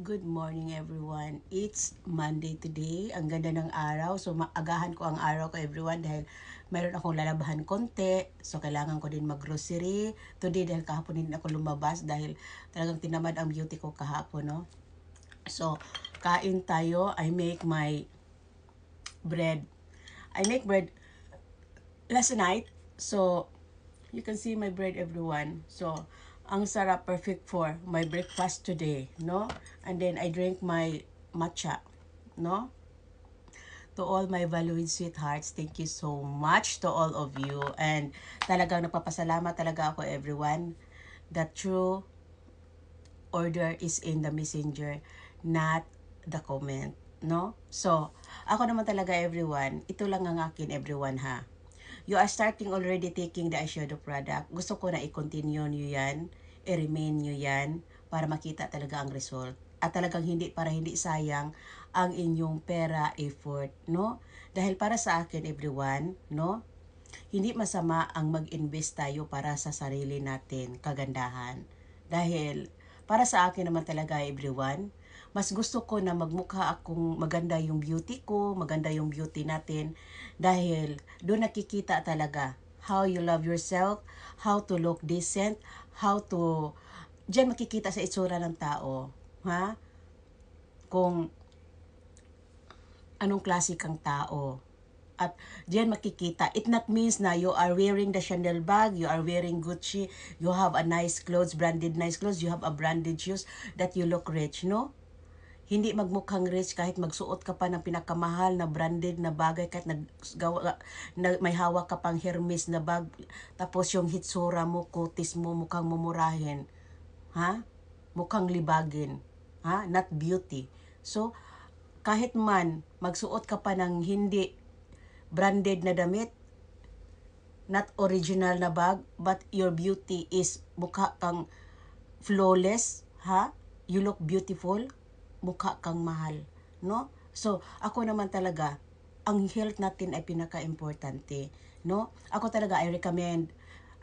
Good morning everyone. It's Monday today. Ang ganda ng araw. So maagahan ko ang araw ko everyone dahil mayroon akong lalabahan konti. So kailangan ko din mag-grocery. Today dahil kahapon din ako lumabas dahil talagang tinamad ang beauty ko kahapon, no? So kain tayo. I make my bread. I make bread last night. So you can see my bread everyone. So ang sarap, perfect for my breakfast today, no? And then I drink my matcha, no? To all my valued sweethearts, thank you so much to all of you. And talagang napapasalamat talaga ako everyone. The true order is in the messenger, not the comment, no? So, ako naman talaga everyone, ito lang ang akin everyone ha. You are starting already taking the eyeshadow product. Gusto ko na i-continue nyo yan, i-remain nyo yan, para makita talaga ang result. At talagang para hindi sayang ang inyong pera, effort, no? Dahil para sa akin, everyone, no? Hindi masama ang mag-invest tayo para sa sarili natin, kagandahan. Dahil, para sa akin naman talaga, everyone, mas gusto ko na magmukha akong maganda yung beauty ko, maganda yung beauty natin, dahil doon nakikita talaga how you love yourself, how to look decent, how to, diyan makikita sa itsura ng tao, ha? Kung anong klase kang tao. At diyan makikita, it not means na you are wearing the Chanel bag, you are wearing Gucci, you have a nice clothes, branded nice clothes, you have a branded shoes, that you look rich, no? Hindi magmukhang rich kahit magsuot ka pa ng pinakamahal na branded na bagay, kahit may hawak ka pang Hermes na bag, tapos yung hitsura mo, kutis mo, mukhang mumurahin. Ha? Mukhang libagin. Ha? Not beauty. So, kahit man magsuot ka pa ng hindi branded na damit, not original na bag, but your beauty is mukha kang flawless, ha? You look beautiful, mukha kang mahal, no? So, ako naman talaga, ang health natin ay pinaka-importante, no? Ako talaga, I recommend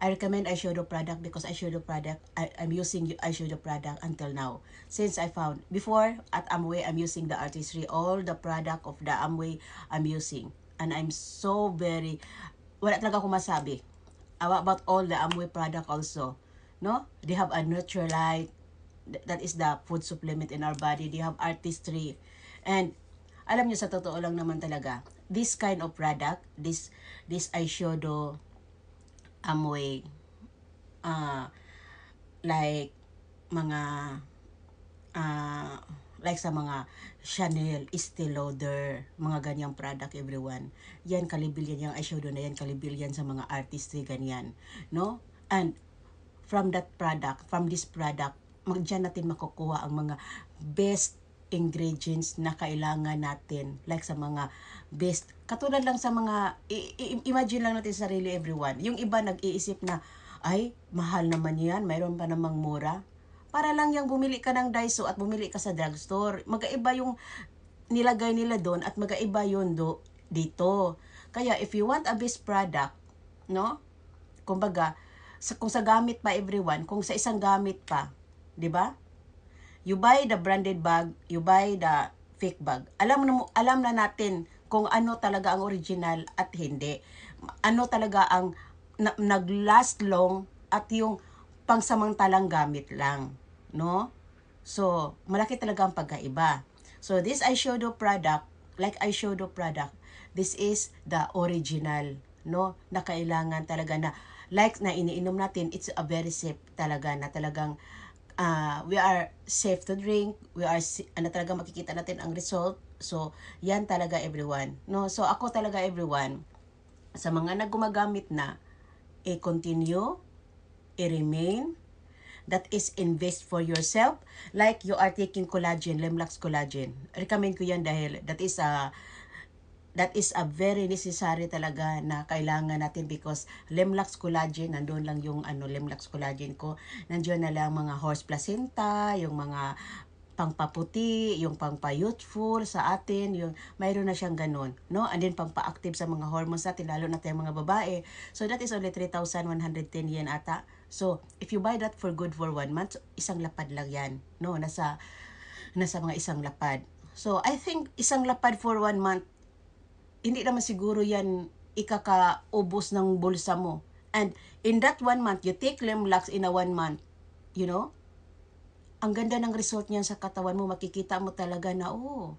eyeshadow product because eyeshadow product, I'm using eyeshadow product until now. Since I found, before at Amway, I'm using the Artistry, all the product of the Amway I'm using. And I'm so very, wala talaga akong masabi about all the Amway product also. No? They have a Nutrilite, that is the food supplement in our body. They have Artistry. And alam niyo sa totoo lang naman talaga, this kind of product, this eyeshadow Amway, like mga like sa mga Chanel, Estee Lauder, mga ganyang product everyone. Yan kalibil yan, yung eyeshadow na yan kalibil yan sa mga artistry ganyan, no? And from this product, diyan natin makukuha ang mga best ingredients na kailangan natin, like sa mga best, katulad lang sa mga imagine lang natin sa sarili everyone. Yung iba nag-iisip na ay mahal naman yan, mayroon pa namang mura. Para lang yung bumili ka ng Daiso at bumili ka sa drugstore, magkaiba yung nilagay nila doon at magkaiba yun dito. Kaya if you want a best product, no? Kumbaga, kung sa gamit pa everyone, kung sa isang gamit pa, 'di ba? You buy the branded bag, you buy the fake bag. Alam na natin kung ano talaga ang original at hindi. Ano talaga ang nag-last long at yung pangsamantalang gamit lang, no? So, malaki talaga ang pagkaiba. So, this eyeshadow product, like eyeshadow product, this is the original, no? Na kailangan talaga na, like na iniinom natin, it's a very safe talaga na talagang we are safe to drink, we are talaga makikita natin ang result. So, yan talaga everyone, no? So, ako talaga everyone, sa mga naggumagamit na, i-continue, i-remain, that is invest for yourself. Like you are taking collagen, Lemlux collagen. Recommend ko yan dahil that is a very necessary talaga na kailangan natin because Lemlux collagen, nandoon lang yung Lemlux collagen ko. Nandiyan na lang mga horse placenta, yung mga pangpaputi, yung pangpa-youthful sa atin, yung mayroon na siyang ganun, no? And then pangpa-active sa mga hormones natin, lalo na tayong mga babae. So that is only 3,110 yen ata. So if you buy that for good for 1 month, isang lapad lang yan, no? nasa mga isang lapad. So, I think isang lapad for 1 month, hindi naman siguro yan ikakaubos ng bulsa mo. And in that 1 month, you take Limlax in a 1 month, you know, ang ganda ng result niyan sa katawan mo. Makikita mo talaga na, oh,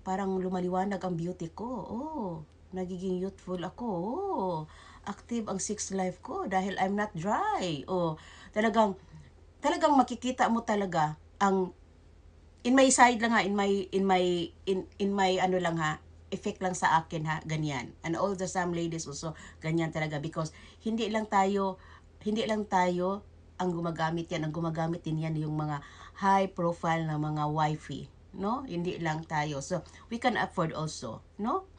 parang lumaliwanag ang beauty ko. Oh, nagiging youthful ako. Oh, active ang sex life ko dahil I'm not dry. Oh, talagang makikita mo talaga ang in my side lang ha, in my ano lang ha, effect lang sa akin ha, ganyan. And all the some ladies also ganyan talaga because hindi lang tayo ang gumagamit yan. Ang gumagamit din yan yung mga high profile na mga wifey, no? Hindi lang tayo. So, we can afford also, no?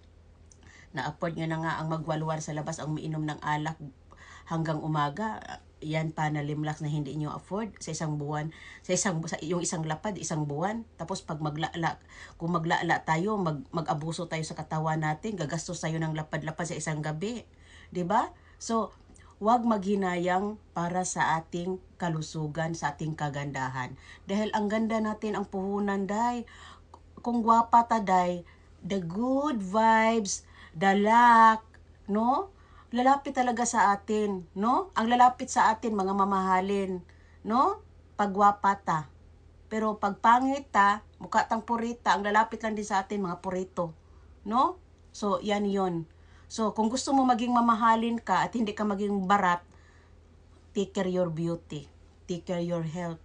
Na-afford nyo na nga ang magwalwar sa labas, ang umiinom ng alak hanggang umaga. Yan pa na Limlax na hindi nyo afford sa isang buwan, yung isang lapad, isang buwan. Tapos pag kung maglala tayo, mag-abuso tayo sa katawan natin, gagastos tayo ng lapad-lapad sa isang gabi. 'Di ba? So, huwag maghinayang para sa ating kalusugan, sa ating kagandahan. Dahil ang ganda natin, ang puhunan, day. Kung gwapa ta, day, the good vibes, the luck, no? Lalapit talaga sa atin, no? Ang lalapit sa atin, mga mamahalin, no? Pagwapa ta. Pero pag pangit ta, mukha tang purita, ang lalapit lang din sa atin, mga purito, no? So, yan yon. So, kung gusto mo maging mamahalin ka at hindi ka maging barat, take care your beauty, take care your health,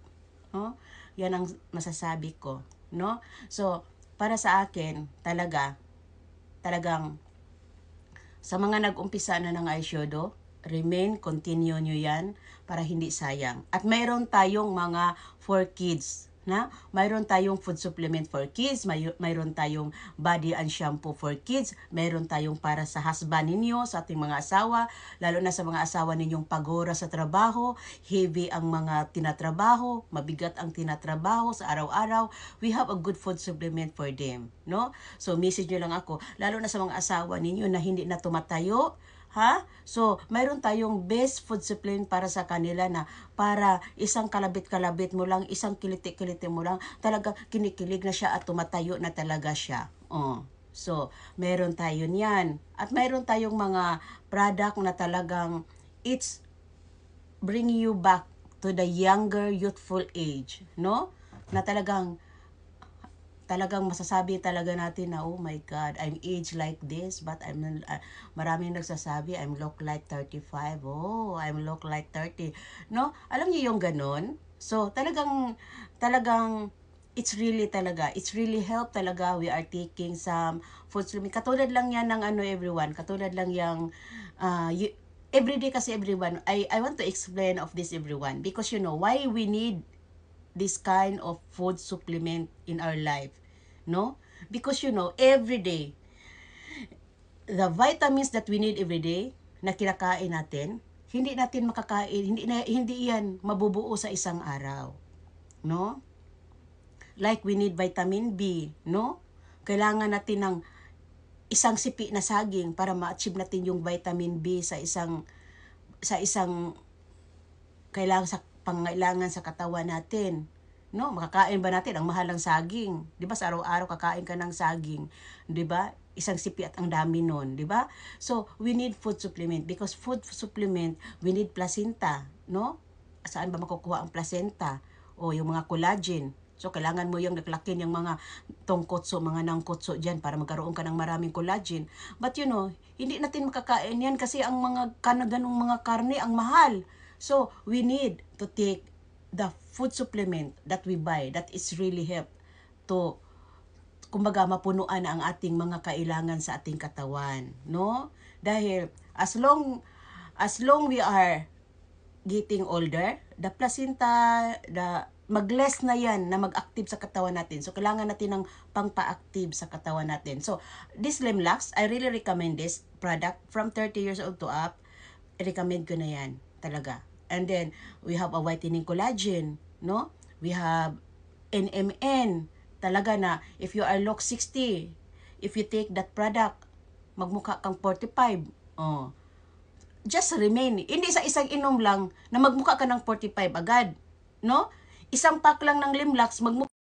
no? Yan ang masasabi ko, no? So, para sa akin, talagang sa mga nag-umpisa na ng eyeshadow, continue nyo yan para hindi sayang. At mayroon tayong mga for kids, na mayroon tayong food supplement for kids, mayroon tayong body and shampoo for kids, mayroon tayong para sa husband ninyo, sa ating mga asawa, lalo na sa mga asawa ninyong pagora sa trabaho, heavy ang mga tinatrabaho, mabigat ang tinatrabaho sa araw-araw, we have a good food supplement for them, no? So message nyo lang ako, lalo na sa mga asawa ninyo na hindi na tumatayo, ha? So, mayroon tayong best food supplement para sa kanila na para isang kalabit-kalabit mo lang, isang kiliti-kiliti mo lang, talaga kinikilig na siya at tumatayo na talaga siya. Oh. So, meron tayo niyan. At mayroon tayong mga product na talagang it's bringing you back to the younger, youthful age, no? Na talagang masasabi talaga natin na, oh my God, I'm aged like this, but maraming nagsasabi, I'm look like 35, oh, I'm look like 30. No? Alam niyo yung ganun? So, talagang, it's really help talaga. We are taking some food supplement. Katulad lang yan ng everyone, katulad lang yung, everyday kasi everyone, I want to explain of this everyone, because you know, why we need this kind of food supplement in our life, no? Because you know, every day, the vitamins that we need every day na kinakain natin, hindi natin makakain, hindi yan mabubuo sa isang araw, no? Like we need vitamin B, no? Kailangan natin ng isang sipi na saging para ma-achieve natin yung vitamin B sa isang pangailangan sa katawan natin. No, makakain ba natin ang mahal ng saging? 'Di ba sa araw-araw kakain ka ng saging, 'di ba? Isang sipi at ang dami nun, 'di ba? So, we need food supplement because food supplement, we need placenta, no? Saan ba makukuha ang placenta? O yung mga collagen. So, kailangan mo yung naklakin yung mga tongkotso, mga nangkotso dyan para magkaroon ka ng maraming collagen. But you know, hindi natin makakain yan kasi ang mga ganong mga karne ang mahal. So, we need to take the food supplement that we buy that is really help to, kumbaga, mapunuan ang ating mga kailangan sa ating katawan, no? Dahil as long we are getting older, the placenta, mag-less na yan na mag-active sa katawan natin. So, kailangan natin ng pang-pa-active sa katawan natin. So, this Limlax, I really recommend this product from 30 years old to up. I-recommend ko na yan talaga. And then, we have a whitening collagen, no? We have NMN. Talaga na, if you are look 60, if you take that product, magmukha kang 45. Oh. Just remain. Hindi sa isang inom lang na magmukha ka ng 45 agad, no? Isang pack lang ng Limlax, magmukha